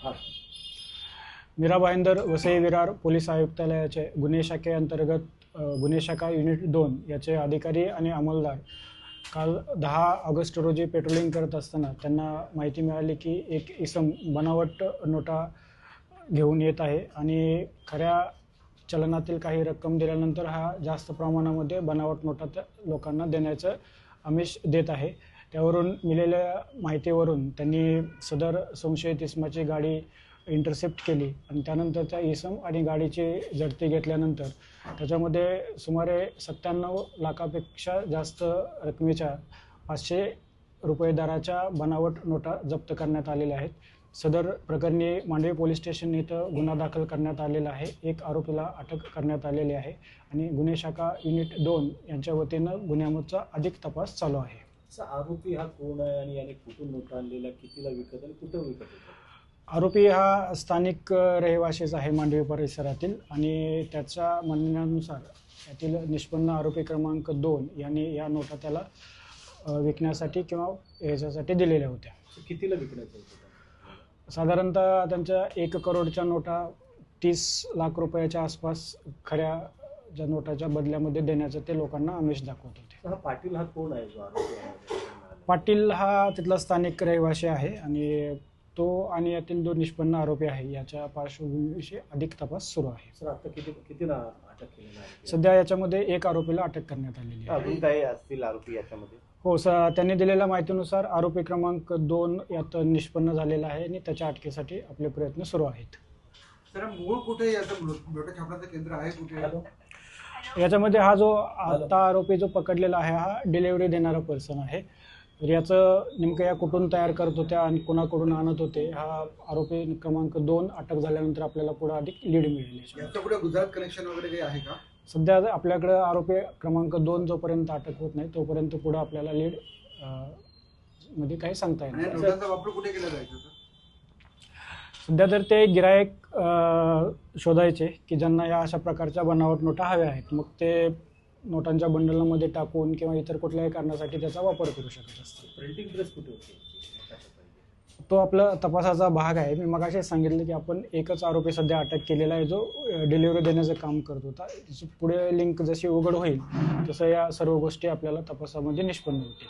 हां. मीरा भाईंदर वसई विरार पोलीस आयुक्तालयाचे गुन्हे शाखेअंतर्गत गुन्हे शाखा युनिट 2 याचे अधिकारी आणि अंमलदार काल 10 ऑगस्ट रोजी पेट्रोलिंग करत असताना त्यांना माहिती मिळाली की एक इसम बनावट नोटा घेऊन येत आहे आणि खऱ्या चलनातील काही रक्कम दिल्यानंतर हा जास्त प्रमाणामध्ये बनावट नोटा त्या लोकांना देण्याचं आमिष देत आहे। त्यावरून मिळालेल्या माहितीवरून त्यांनी सदर संशयित इसमाची गाडी इंटरसेप्ट केली आणि त्यानंतर त्या इसम आणि गाडीची झडती घेतल्यानंतर त्याच्यामध्ये सुमारे 97 लाखापेक्षा जास्त रकमेच्या 500 रुपये दराच्या बनावट नोटा जप्त करण्यात आलेल्या आहेत। सदर प्रकरणी मांडवी पोलीस स्टेशन इथं गुन्हा दाखल करण्यात आलेला आहे। एक आरोपीला अटक करण्यात आलेली आहे आणि गुन्हे शाखा युनिट 2 यांच्या वतीनं गुन्ह्याचा अधिक तपास चालू आहे। आरोपी हा कोण आहे आणि याने कुठून नोटा आणलेला, कितीला विकत आणि कुठं विकत होता? आरोपी हा स्थानिक रहिवासीच आहे मांडवी परिसरातील आणि त्याच्या म्हणण्यानुसार यातील निष्पन्न आरोपी क्रमांक 2 यांनी या नोटा त्याला विकण्यासाठी किंवा याच्यासाठी दिलेल्या होत्या। कितीला विकण्याचं होतं? साधारणतः त्यांच्या 1 करोडच्या नोटा 30 लाख रुपयाच्या आसपास खऱ्या ज्या नोटाच्या बदल्यामध्ये देण्याचं ते लोकांना आमिष दाखवत होते। हा पाटील हा कोण आहे जो आरोपी आहे? पाटील हा तिथला स्थानिक रहिवासी आहे आणि तो आणि यातील 2 निष्पन्न आरोपी आहे याच्या पार्श्वभूमीविषयी अधिक तपास सुरू आहे। सर आता कितीला अटक केलेला आहे? सध्या याच्यामध्ये 1 आरोपीला अटक करण्यात आलेली आहे। अजून काही असतील आरोपी याच्यामध्ये? हो त्यांनी दिलेल्या माहितीनुसार आरोपी क्रमांक 2 यात निष्पन्न झालेला आहे आणि त्याच्या अटकेसाठी आपले प्रयत्न सुरू आहेत। सर मूळ कुठे याचं नोटा छापण्याचं केंद्र आहे कुठे? याच्यामध्ये हा जो आता आरोपी जो पकडलेला आहे हा डिलिव्हरी देणारा पर्सन आहे। तर याचं नेमकं या कुठून तयार करत होत्या आणि कोणाकडून आणत होते हा आरोपी क्रमांक 2 अटक झाल्यानंतर आपल्याला पुढे अधिक लीड मिळेल। याचं कुठे गुजरात कनेक्शन वगैरे काही आहे का? सध्या आपल्याकडे आरोपी क्रमांक 2 जोपर्यंत अटक होत नाही तोपर्यंत पुढे आपल्याला लीड मध्ये काही सांगता येईल। नोटांचा वापर कुठे केला जायचा? सध्या तर ते गिरायक शोधायचे की ज्यांना या अशा प्रकारच्या बनावट नोटा हव्या आहेत, मग ते नोटांच्या बंडलमध्ये टाकून किंवा इतर कुठल्याही कारणासाठी त्याचा वापर करू शकत असतात। प्रिंटिंग प्रेस कुठे होती? तो आपला तपासाचा भाग आहे। मी मगाशी सांगितलं की आपण एकच आरोपी सध्या अटक केलेला आहे जो डिलिव्हरी देण्याचं काम करत होता। पुढे लिंक जशी उघड होईल तसं या सर्व गोष्टी आपल्याला तपासामध्ये निष्पन्न होतील।